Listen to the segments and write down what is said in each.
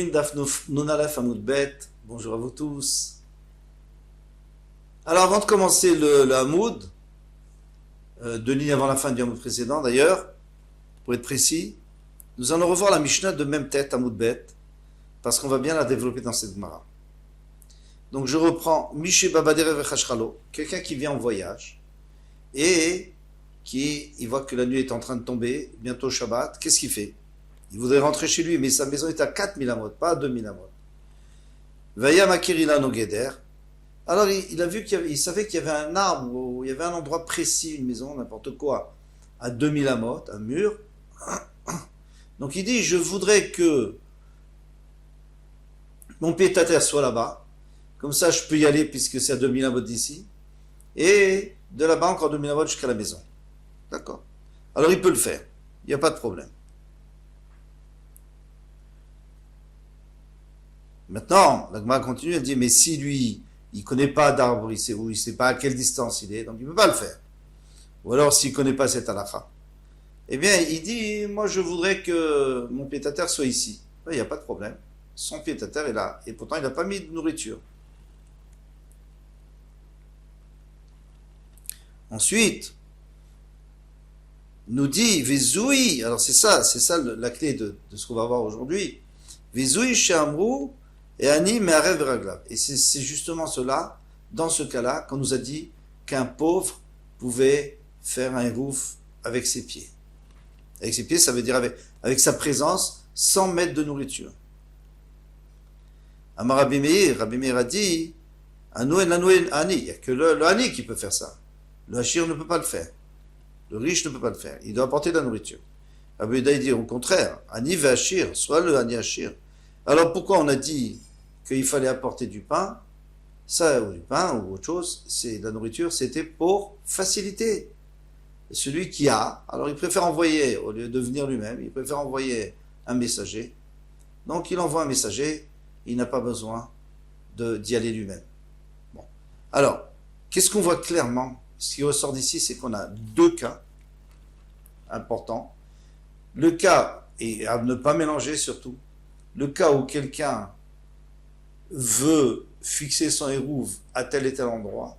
Purim Daf Nun Aleph Amud Bet. Bonjour à vous tous. Alors avant de commencer le Hamoud, deux lignes avant la fin du Hamoud précédent d'ailleurs, pour être précis, nous allons revoir la Mishnah de même tête, Amud Bet, parce qu'on va bien la développer dans cette Gemara. Donc je reprends Mishe Babadere Vechashchalo, quelqu'un qui vient en voyage et il voit que la nuit est en train de tomber, bientôt Shabbat, qu'est-ce qu'il fait? Il voudrait rentrer chez lui, mais sa maison est à 4000 amot, pas à 2000 amot. Vaya Makirila Nogeder. Alors il a vu il savait qu'il y avait un arbre, où il y avait un endroit précis, une maison, n'importe quoi, à 2000 amot, un mur. Donc il dit, je voudrais que mon pied-à-terre soit là-bas, comme ça je peux y aller puisque c'est à 2000 amot d'ici, et de là-bas encore 2000 amot jusqu'à la maison. D'accord. Alors il peut le faire, il n'y a pas de problème. Maintenant, la Gemara continue, elle dit, mais si lui, il ne connaît pas d'arbre, il sait où, il ne sait pas à quelle distance il est, donc il ne peut pas le faire. Ou alors, s'il ne connaît pas cette halakha, eh bien, il dit, moi, je voudrais que mon pied-à-terre soit ici. Il n'y a pas de problème. Son pied-à-terre est là. Et pourtant, il n'a pas mis de nourriture. Ensuite, nous dit, Vezoui, alors c'est ça la clé de ce qu'on va voir aujourd'hui. Vezoui chez Amrou, et Ani Me'arev Raglav. Et c'est justement cela, dans ce cas-là, qu'on nous a dit qu'un pauvre pouvait faire un rouf avec ses pieds. Avec ses pieds, ça veut dire avec sa présence, sans mettre de nourriture. Amar Rabbi Meir a dit, Anou Ani, il n'y a que le Ani qui peut faire ça. Le Hachir ne peut pas le faire. Le riche ne peut pas le faire. Il doit apporter de la nourriture. Rabbi Yehuda dit au contraire, Ani ve Hachir, soit le Ani Hachir. Alors pourquoi on a dit qu'il fallait apporter du pain, ça ou du pain ou autre chose, c'est la nourriture, c'était pour faciliter. Et celui qui a, alors il préfère envoyer, au lieu de venir lui-même, il préfère envoyer un messager. Donc il envoie un messager, il n'a pas besoin d'y aller lui-même. Bon. Alors, qu'est-ce qu'on voit clairement? Ce qui ressort d'ici, c'est qu'on a deux cas importants. Le cas, et à ne pas mélanger surtout, le cas où quelqu'un veut fixer son hérouve à tel et tel endroit,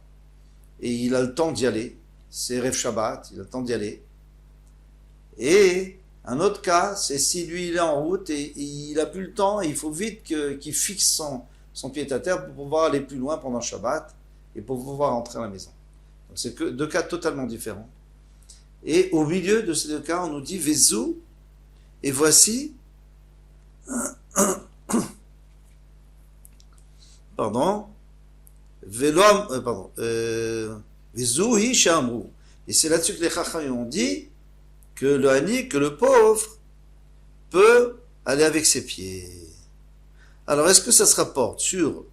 et il a le temps d'y aller, c'est Rev Shabbat, il a le temps d'y aller. Et un autre cas, c'est si lui il est en route et il n'a plus le temps, et il faut vite qu'il fixe son pied-à-terre pour pouvoir aller plus loin pendant Shabbat, et pour pouvoir rentrer à la maison. Donc c'est que deux cas totalement différents. Et au milieu de ces deux cas, on nous dit Vezou, et voici Vezouhi Shamru. Et c'est là-dessus que les Chachamim ont dit que le Hani, que le pauvre, peut aller avec ses pieds. Alors, est-ce que ça se rapporte sur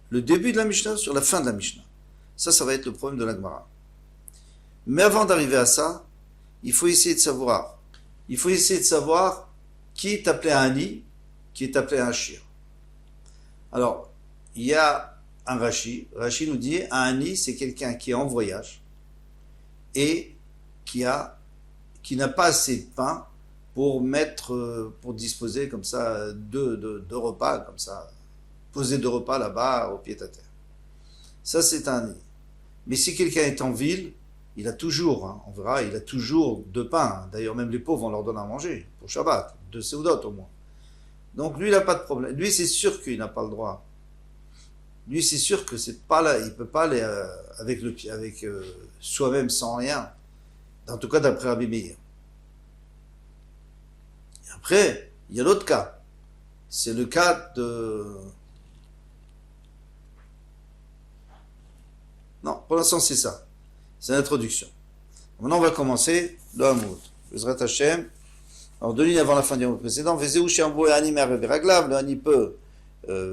le début de la Mishnah ou sur la fin de la Mishnah? Ça va être le problème de la Gemara. Mais avant d'arriver à ça, il faut essayer de savoir. Il faut essayer de savoir qui est appelé un Hani, qui est appelé un Hachir. Alors, il y a un Rashi. Rashi nous dit, un Hani, c'est quelqu'un qui est en voyage et qui n'a pas assez de pain pour disposer comme ça deux repas, comme ça, poser deux repas là-bas au pied-à-terre. Ça, c'est un Hani. Mais si quelqu'un est en ville, il a toujours, on verra, il a toujours deux pains. D'ailleurs, même les pauvres, on leur donne à manger pour Shabbat, 2 seudot au moins. Donc lui, il n'a pas de problème. Lui, c'est sûr qu'il n'a pas le droit. Lui, c'est sûr que c'est pas là, il peut pas aller avec soi-même sans rien. En tout cas, d'après Rabbi Meir. Et après, il y a l'autre cas. C'est le cas de... Non, pour l'instant, c'est ça. C'est l'introduction. Maintenant, on va commencer le Hamoud. Bezrat Hashem. Alors, 2 lignes avant la fin du Hamoud précédent. Vezeu Shambo et Ani Me'arev Raglav. Le Ani peut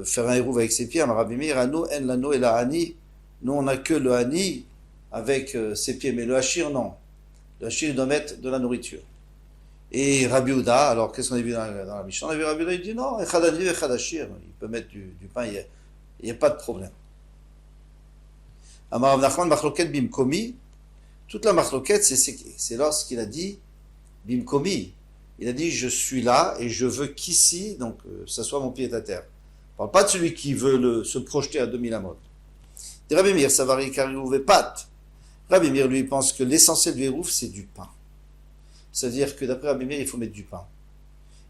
faire un hérouve avec ses pieds. Rabbi Meir, Ano, En Lano et la Hani. Nous, on n'a que le Hani avec ses pieds. Mais le Hachir, non. Le Hachir, il doit mettre de la nourriture. Et Rabbi Yehuda, alors qu'est-ce qu'on a vu dans la Mishnah? On a vu Rabbi Yehuda, il dit non, Echad Hani et Echad Hachir. Il peut mettre du pain, il n'y a pas de problème. Amar Rav Nachman, Machloket Bimkomi. Toute la Machloket, c'est lorsqu'il a dit Bimkomi. Il a dit, je suis là et je veux qu'ici, donc, ça soit mon pied à terre. On parle pas de celui qui veut se projeter à 2000 amot. Et Rabbi Meir, Savari Karouv et Pat. Rabbi Meir, lui, pense que l'essentiel du Hérouf, c'est du pain. C'est-à-dire que d'après Rabbi Meir, il faut mettre du pain.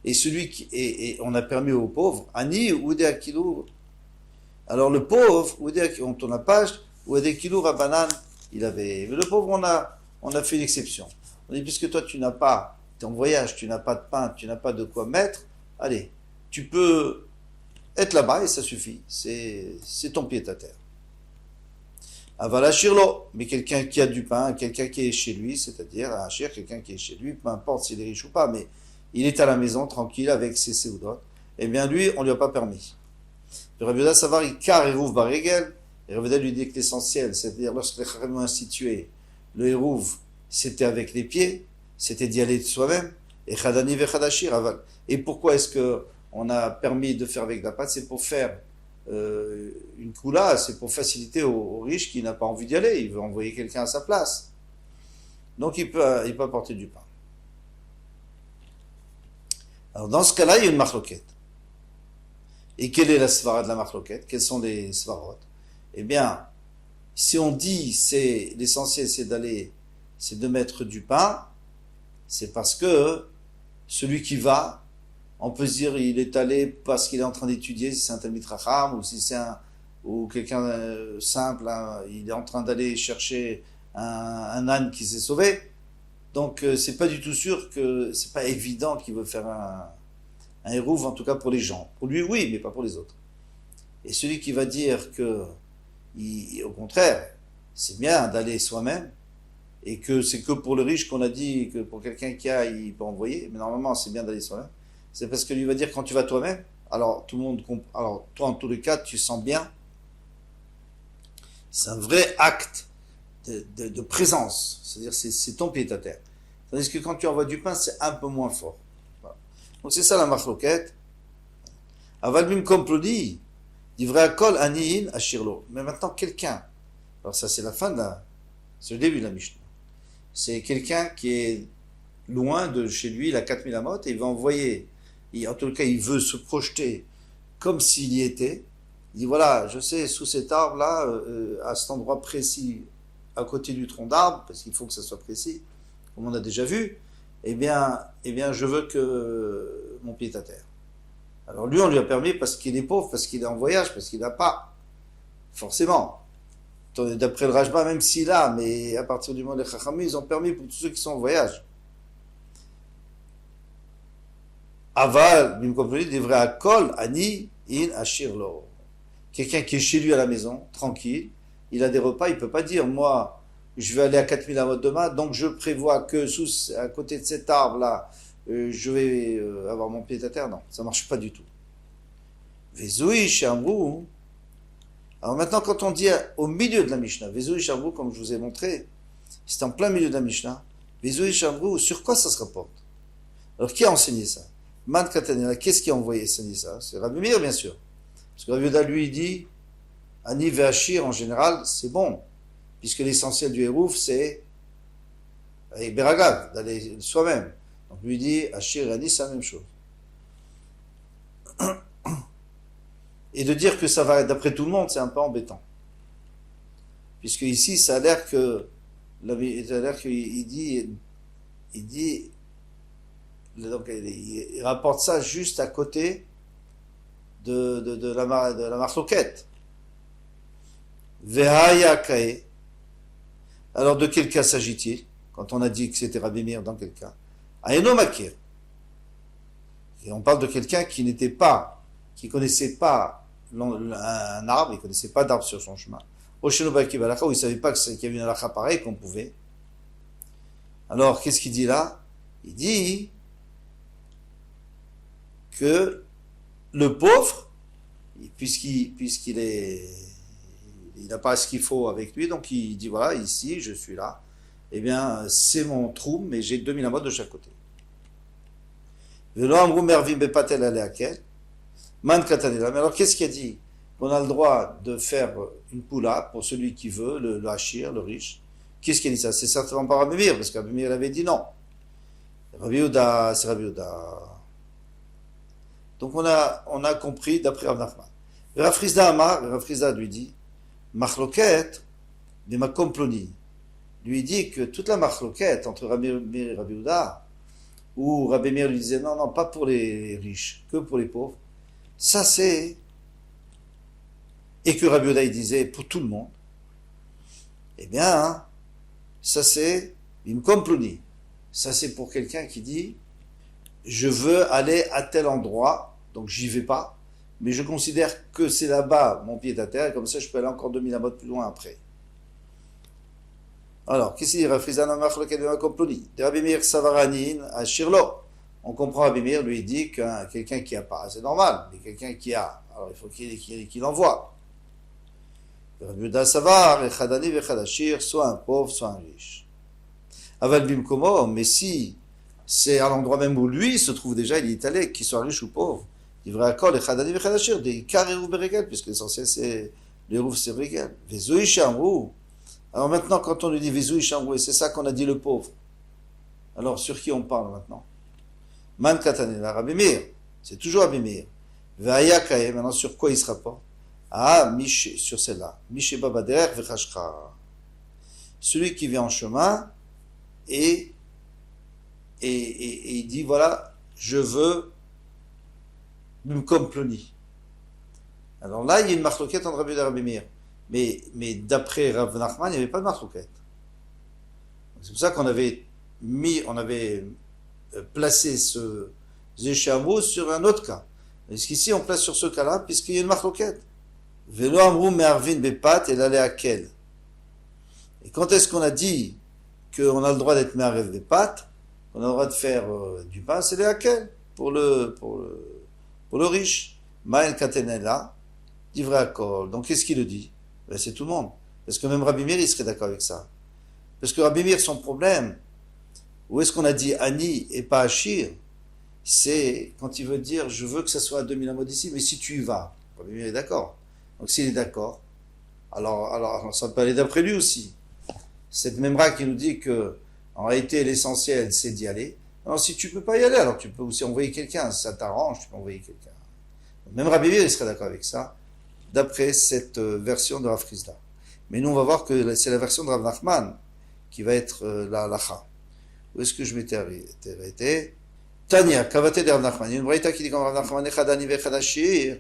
Et celui qui, et on a permis aux pauvres, Ani ou des Akilou. Alors le pauvre, on tourne la page, ou des Akilou, Rabbanan, il avait. Mais le pauvre, on a fait une exception. On dit, puisque toi, tu n'as pas, tu es en voyage, tu n'as pas de pain, tu n'as pas de quoi mettre, allez, tu peux être là-bas et ça suffit. C'est ton pied à terre. Avala shirlo, mais quelqu'un qui a du pain, quelqu'un qui est chez lui, c'est-à-dire un shir, quelqu'un qui est chez lui, peu importe s'il est riche ou pas, mais il est à la maison tranquille avec ses séoudot, eh bien lui, on lui a pas permis. Le Rabbi Yehuda Savar, il car Hérouv Baregel, et Rabbi Yehuda lui dit que l'essentiel, c'est-à-dire lorsque les Chachamim ont institué le Hérouv, c'était avec les pieds, c'était d'y aller de soi-même, et Chadani ve Chadashir aval. Et pourquoi est-ce que on a permis de faire avec la pâte? C'est pour faire une koula, c'est pour faciliter au riche qui n'a pas envie d'y aller, il veut envoyer quelqu'un à sa place. Donc il peut apporter du pain. Alors dans ce cas-là, il y a une marloquette. Et quelle est la svara de la marloquette? Quelles sont les svarot? Eh bien, si on dit c'est l'essentiel c'est de mettre du pain, c'est parce que celui qui va, on peut se dire il est allé parce qu'il est en train d'étudier, si c'est un Talmid Chacham, ou si c'est ou quelqu'un simple, hein, il est en train d'aller chercher un âne qui s'est sauvé. Donc c'est pas du tout sûr que c'est pas évident qu'il veut faire un hérouv, en tout cas pour les gens. Pour lui oui, mais pas pour les autres. Et celui qui va dire que au contraire, c'est bien d'aller soi-même, et que c'est que pour le riche qu'on a dit que pour quelqu'un qui a, il peut envoyer, mais normalement c'est bien d'aller soi-même. C'est parce que lui va dire quand tu vas toi-même, alors tout le monde alors toi en tous les cas tu sens bien, c'est un vrai acte de présence, c'est-à-dire c'est ton pied à terre. Tandis que quand tu envoies du pain, c'est un peu moins fort. Voilà. Donc c'est ça la marloquette. Avalmim complodi, divrei akol aniin ashirlo. Mais maintenant quelqu'un, alors ça c'est la fin c'est le début de la Mishnah. C'est quelqu'un qui est loin de chez lui, il a 4000 amot, et il va envoyer, en tout cas il veut se projeter comme s'il y était. Il dit voilà, je sais, sous cet arbre-là, à cet endroit précis, à côté du tronc d'arbre, parce qu'il faut que ça soit précis, comme on a déjà vu, eh bien je veux que mon pied est à terre. Alors lui, on lui a permis parce qu'il est pauvre, parce qu'il est en voyage, parce qu'il n'a pas. Forcément. D'après le Rajba, même s'il a, mais à partir du moment des Chachamim, ils ont permis pour tous ceux qui sont en voyage. Aval, bimkomploli, devrait à kol, ani, in, ashirlo. Quelqu'un qui est chez lui à la maison, tranquille, il a des repas, il peut pas dire, moi, je vais aller à 4000 amot demain, donc je prévois que à côté de cet arbre-là, je vais avoir mon pied à terre. Non, ça marche pas du tout. Vezoui, Shamrou. Alors maintenant, quand on dit au milieu de la Mishnah, Vezoui, Shamrou, comme je vous ai montré, c'est en plein milieu de la Mishnah. Vezoui, Shamrou, sur quoi ça se rapporte? Alors qui a enseigné ça? Man Katanela, qu'est-ce qui a enseigné ça? C'est Rabbi Meir, bien sûr. Parce que Rabbi Yehuda, lui, il dit, Ani Ve'ashir, en général, c'est bon. Puisque l'essentiel du Hérouf, c'est Beragav, d'aller soi-même. Donc lui dit, Ashir et Ani, c'est la même chose. Et de dire que ça va être d'après tout le monde, c'est un peu embêtant. Puisque ici, ça a l'air qu'il dit, donc il rapporte ça juste à côté de la marloquette. Vehaya kae. Alors de quel cas s'agit-il? Quand on a dit que c'était Rabbi Meir, dans quel cas? Aeno makir. Et on parle de quelqu'un qui connaissait pas un arbre, il connaissait pas d'arbre sur son chemin. Oshenobaki balaka, où il savait pas qu'il y avait une halakha pareille qu'on pouvait. Alors qu'est-ce qu'il dit là? Il dit que le pauvre, puisqu'il n'a pas ce qu'il faut avec lui, donc il dit voilà, ici, je suis là, eh bien, c'est mon trou, mais j'ai 2000 amot de chaque côté. Mais alors, qu'est-ce qu'il a dit? Qu'on a le droit de faire une poula pour celui qui veut, le hachir, le riche. Qu'est-ce qu'il a dit ça? C'est certainement pas Rabbi Meir, parce qu'Rabbi Meir avait dit non. Rabbi Yehuda, c'est Rabbi Yehuda. Donc on a compris d'après Rav Nachman. Rav Frisda Amar, Rav Frisda lui dit, Machloket, de Makom Ploni, lui dit que toute la Machloket entre Rabbi Meir et Rabbi Yehuda, où Rabbi Meir lui disait non, non, pas pour les riches, que pour les pauvres, ça c'est, et que Rabbi Yehuda il disait pour tout le monde, eh bien, hein, ça c'est Makom Ploni. Ça c'est pour quelqu'un qui dit, je veux aller à tel endroit, donc j'y vais pas, mais je considère que c'est là-bas mon pied à terre, et comme ça je peux aller encore 2000 amotes plus loin après. Alors, qu'est-ce qu'il dit Rav Frisda Amar Machloket de Makom Ploni? De Rabbi Meir Savaranin à Shirlo. On comprend Rabbi Meir lui dit que quelqu'un qui a pas, c'est normal, mais quelqu'un qui a, alors il faut qu'il envoie. Rabbi Yehuda Savar, Echad Ani v'Echad Ashir, soit un pauvre, soit un riche. Aval Bimkomo, mais si c'est à l'endroit même où lui se trouve déjà, il y est allé, qu'il soit riche ou pauvre, il devrait accorder Echad Ani v'Echad Ashir, des Kar Eruv Beregel, puisque l'essentiel c'est l'Eruv c'est Beregel. Vezoi Shamrou. Alors maintenant, quand on lui dit Vezui Shamrou, c'est ça qu'on a dit le pauvre. Alors, sur qui on parle maintenant? Man Katanela, Rabbi Meir. C'est toujours Rabbi Meir. Ve'aya Kaye, maintenant sur quoi il se rapporte? Ah, Miché, sur celle-là. Miché Babader Vechashcha. Celui qui vient en chemin et il dit voilà, je veux comme Ploni. Alors là, il y a une marloquette entre Rabbi Yehuda et Rabbi Meir. Mais d'après Rav Nachman, il n'y avait pas de marloquette. C'est pour ça qu'on avait placé ce Zéchamou sur un autre cas. Parce qu'ici, on place sur ce cas-là, puisqu'il y a une marloquette. Velo amrou me'arvin bepat et l'allait à quel. Et quand est-ce qu'on a dit qu'on a le droit d'être me'arvein bepat, qu'on a le droit de faire du pain, c'est les hakel, pour le riche. Ma'en katenela, divrei akol. Donc qu'est-ce qu'il le dit? Ben, c'est tout le monde. Parce que même Rabbi Meir, il serait d'accord avec ça. Parce que Rabbi Meir, son problème, où est-ce qu'on a dit Ani et pas Achir, c'est quand il veut dire je veux que ça soit à 2000 amotes d'ici, mais si tu y vas, Rabbi Meir est d'accord. Donc s'il est d'accord, alors ça peut aller d'après lui aussi. Cette même Ra qui nous dit que en réalité l'essentiel c'est d'y aller. Alors si tu peux pas y aller, alors tu peux aussi envoyer quelqu'un. Si ça t'arrange, tu peux envoyer quelqu'un. Même Rabbi Meir, il serait d'accord avec ça, d'après cette version de Rav Frisda. Mais nous on va voir que c'est la version de Rav Nachman qui va être la halacha. Où est-ce que je m'étais arrêté? Tania, Kavate de Rav Nachman. Il y a une braïta qui dit comme Rav Nachman, Echadani vechadashir,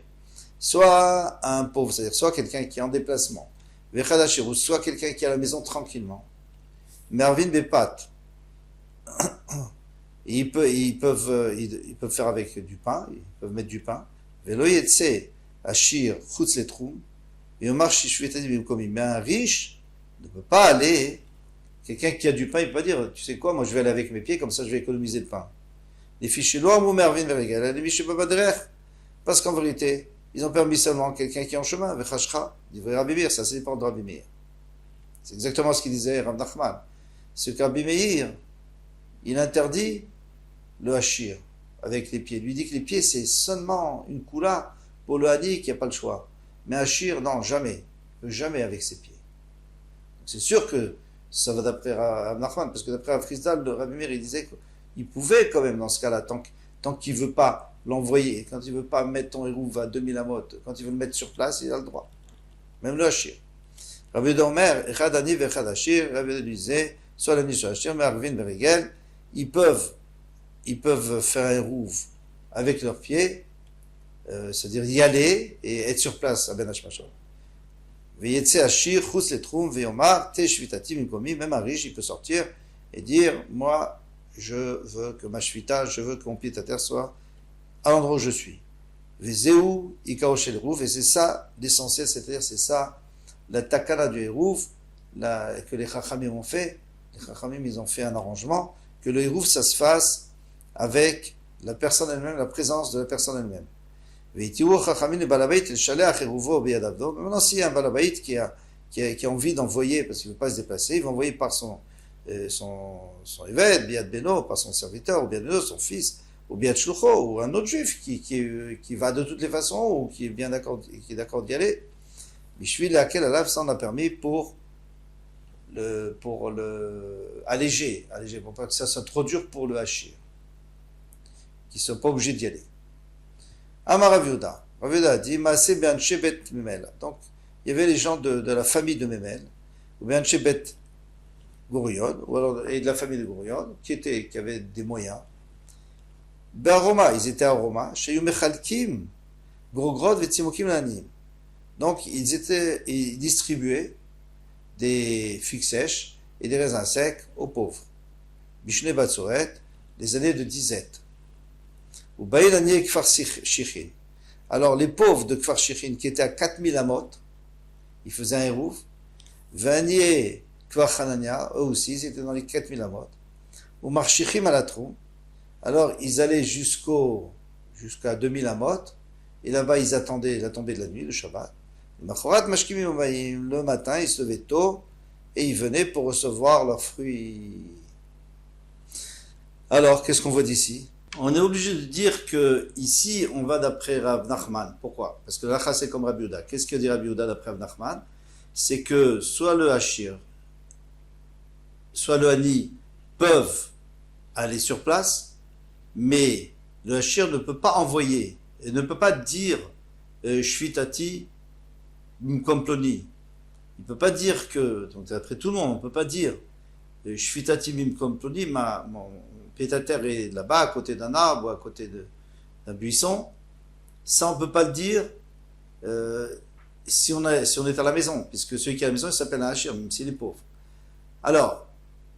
soit un pauvre, c'est-à-dire soit quelqu'un qui est en déplacement, vechadashir, ou soit quelqu'un qui est à la maison tranquillement. Mervin bepat. Ils peuvent faire avec du pain, ils peuvent mettre du pain. Velo yetse, ashir, chutz letroum, et on marche mais un riche ne peut pas aller. Quelqu'un qui a du pain, il peut pas dire, tu sais quoi, moi je vais aller avec mes pieds, comme ça je vais économiser le pain. Les fichiers loin ou mervin vergal, les fichiers pas parce qu'en vérité, ils ont permis seulement à quelqu'un qui est en chemin, vechashcha, il devrait Rabbi Meir, ça dépend de Rabbi Meir. C'est exactement ce qu'il disait Rav Nachman. Ce que Rabbi Meir, il interdit le hachir avec les pieds. Il lui dit que les pieds c'est seulement une coula pour le hani qui n'a pas le choix. Mais hachir, non, jamais. Jamais avec ses pieds. Donc c'est sûr que ça va d'après Rav Nachman, parce que d'après Rav Frisda, le Rabbi Meir, il disait qu'il pouvait quand même dans ce cas-là, tant qu'il ne veut pas l'envoyer, quand il ne veut pas mettre ton hérouve à 2000 amotes, quand il veut le mettre sur place, il a le droit. Même le hachir. Rabbi Yehuda Omer, Echad Ani v'Echad Hachir, Rabbi Yehuda disait, soit l'Ani soit Hachir, mais Arvin Beregel, ils peuvent faire un hérouve avec leurs pieds, c'est-à-dire y aller et être sur place à Ben Hashmashon. Veyetse Hachir, Chus Letroum, Veyomar, Te Shvitati Mikomi, même un riche, il peut sortir et dire, moi, je veux que ma shvita, je veux que mon pied à terre soit à l'endroit où je suis. Vezeu, Ikaoshel Rouf, et c'est ça l'essentiel, c'est-à-dire c'est ça la takana du hérouf que les chachamim ont fait. Les chachamim, ils ont fait un arrangement que le hérouf, ça se fasse avec la personne elle-même, la présence de la personne elle-même. Maintenant, s'il y a un balabait qui a envie d'envoyer, parce qu'il ne veut pas se déplacer, il va envoyer par son évêque, Biad Beno, par son serviteur, ou Biad Beno, son fils, ou Biad Shlucho, ou un autre juif qui va de toutes les façons, ou qui est bien d'accord, qui est d'accord d'y aller. Bishvil laquelle Allah ça en a permis pour le alléger, pour pas que ça soit trop dur pour le hachir. qui ne sont pas obligés d'y aller. Amar Rav Yehuda. Rav Yehuda a dit, Maaseh be'anshe bet Memel. Donc, il y avait les gens de la famille de Memel, ou be'anshe bet Gourion, ou alors, et de la famille de Gourion, qui avaient des moyens. Be'aroma, ils étaient à Roma, chez Yumechalkim, Grogrod, Vetzimokim Lanim. Donc, ils distribuaient des figues sèches et des raisins secs aux pauvres. Bishne Batsoret, les années de disette. Ou Baïlani Kfar Shichin. Alors, les pauvres de Kfar Shichin, qui étaient à 4000 amot, ils faisaient un hérouf. Vanier Kfar Hanania, eux aussi, ils étaient dans les 4000 amot. Ou Marchichim Alatrou. Alors, ils allaient jusqu'à 2000 amot, et là-bas, ils attendaient la tombée de la nuit, le Shabbat. Le matin, ils se levaient tôt, et ils venaient pour recevoir leurs fruits. Alors, qu'est-ce qu'on voit d'ici? On est obligé de dire que ici, on va d'après Rav Nachman. Pourquoi? Parce que l'Acha, c'est comme Rabbi Yehuda. Qu'est-ce que dit Rabbi Yehuda d'après Rav Nachman? C'est que soit le Hachir, soit le Hani peuvent aller sur place, mais le Hachir ne peut pas envoyer, et ne peut pas dire Shvitati Mkomploni. Il ne peut pas dire que, donc d'après tout le monde, on ne peut pas dire Shvitati Mkomploni, mon pied-à-terre est là-bas, à côté d'un arbre ou à côté d'un buisson. Ça, on ne peut pas le dire si on est à la maison, puisque celui qui est à la maison, il s'appelle un Hachir, même s'il est pauvre. Alors,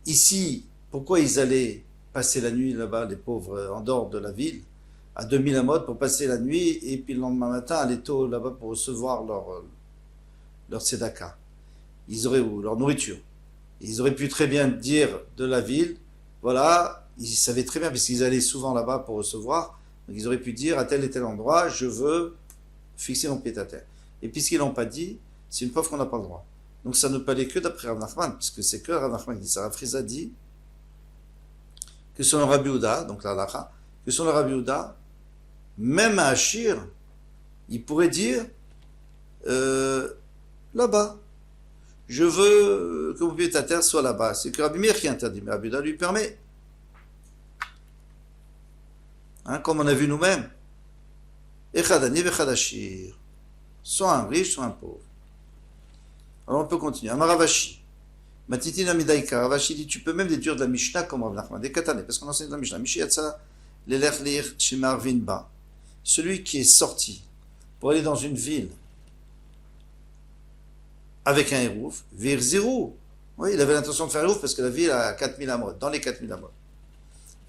ici, pourquoi ils allaient passer la nuit là-bas, les pauvres, en dehors de la ville, à 2000 amot pour passer la nuit, et puis le lendemain matin, aller tôt là-bas pour recevoir leur tzedaka. Ils auraient, ou leur nourriture. Ils auraient pu très bien dire de la ville, voilà, ils savaient très bien, puisqu'ils allaient souvent là-bas pour recevoir, donc ils auraient pu dire à tel et tel endroit, je veux fixer mon pied à terre. Et puisqu'ils l'ont pas dit, c'est une preuve qu'on n'a pas le droit. Donc ça ne peut aller que d'après Rav Nachman, puisque c'est que Rav Nachman qui dit ça. Rav Friza dit que selon Rabbi Yehuda, donc la halakha, que selon Rabbi Yehuda, même un Hachir, il pourrait dire là-bas, je veux que mon pied à terre soit là-bas. C'est que Rabbi Meir qui interdit, mais Rabbi Yehuda lui permet. Hein, comme on a vu nous-mêmes. Echad ani vechad hachir. Soit un riche, soit un pauvre. Alors on peut continuer. Amaravashi. Matitina midaika. Ravashi dit, tu peux même déduire de la Mishnah comme Rav Nachman. Des katané, parce qu'on enseigne de la Mishnah. Mishiatsa l'elech lir shemar vinba. Celui qui est sorti pour aller dans une ville avec un hérouf, vir zirou. Oui, il avait l'intention de faire hérouf parce que la ville a 4000 amot, dans les 4000 amot.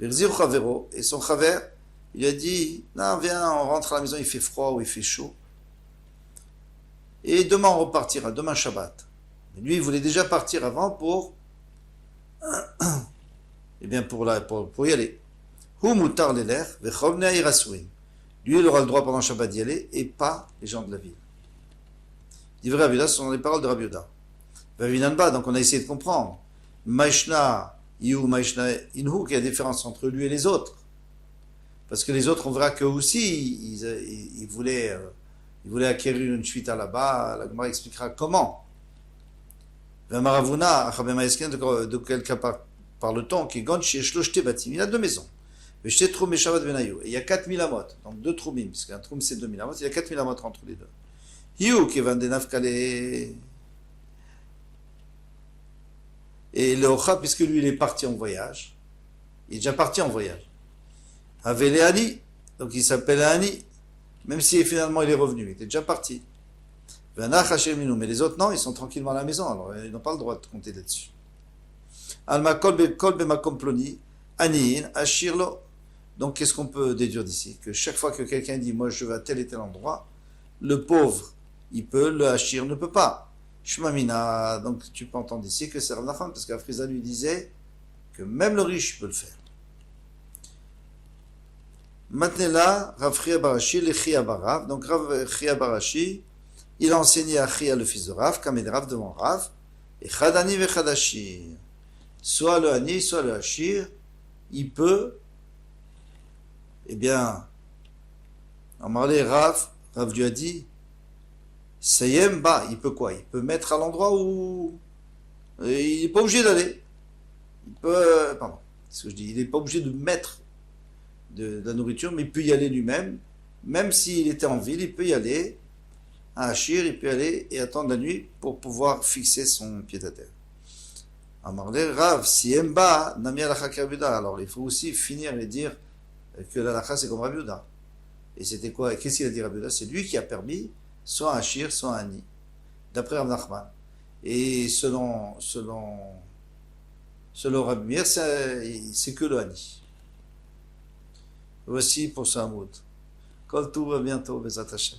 Vir zirou chavero, et son chaver, il lui a dit, non, viens, on rentre à la maison, il fait froid ou il fait chaud. Et demain, on repartira, demain Shabbat. Mais lui, il voulait déjà partir avant pour y aller. Hu mutar l'eler, vechom ne'airasuim. Lui, il aura le droit pendant Shabbat d'y aller, et pas les gens de la ville. Divrei Rabbi Yehuda, ce sont les paroles de Rabbi Yehuda. Vavinanba, donc on a essayé de comprendre. Maishna, Iu, Maishna, Inhu, qu'il y a différence entre lui et les autres. Parce que les autres, on verra qu'eux aussi, ils voulaient acquérir une shvita là-bas. La Gemara expliquera comment. Vamaravuna, de quel cas parle-t-on? Qui gonch chez Shloshte Batim. Il a deux maisons. Et il y a 4000 amot, donc deux troumim, puisqu'un troum c'est 2000 amot, il y a 4000 amot entre les deux. Hiu qui va nafkale. Et le Ocha, puisque lui il est parti en voyage, il est déjà parti en voyage. Avele Ani, donc il s'appelle Ani, même si finalement il est revenu, il était déjà parti. Mais les autres non, ils sont tranquillement à la maison, alors ils n'ont pas le droit de compter là-dessus. Alma kol bemakom ploni, Aniin, Ashirlo. Donc, qu'est-ce qu'on peut déduire d'ici? Que chaque fois que quelqu'un dit, moi je vais à tel et tel endroit, le pauvre, il peut, le hachir ne peut pas. Shmamina, donc tu peux entendre d'ici que c'est Rav Nachman, parce qu'Afriza lui disait que même le riche peut le faire. Maintenant là, Rav Chia Barashi, le Chia Barav, donc Rav Chia Barashi, il a enseigné à Chia le fils de Rav, Kamed Rav devant Rav, et Chadani ve Chadashir. Soit le Hani, soit le Hachir, il peut. Eh bien, en parler, Rav lui a dit, Sayem ba, il peut quoi? Il peut mettre à l'endroit où il n'est pas obligé d'aller. Il peut, pardon, c'est ce que je dis, il n'est pas obligé de mettre de la nourriture, mais il peut y aller lui-même. Même s'il était en ville, il peut y aller à Achir, il peut y aller et attendre la nuit pour pouvoir fixer son pied à terre. Amarle Rav, si Emba, Nami Alacha Rabiuda. Alors il faut aussi finir et dire que l'Alacha c'est comme Rabiuda. Et c'était quoi? Qu'est-ce qu'il a dit Rabiuda? C'est lui qui a permis soit Achir, soit Ani, d'après Rav Nachman. Et selon Rabbi Meir, c'est que le Hani. Voici pour Samoud. Kol Tov, à bientôt, Bezat Hashem.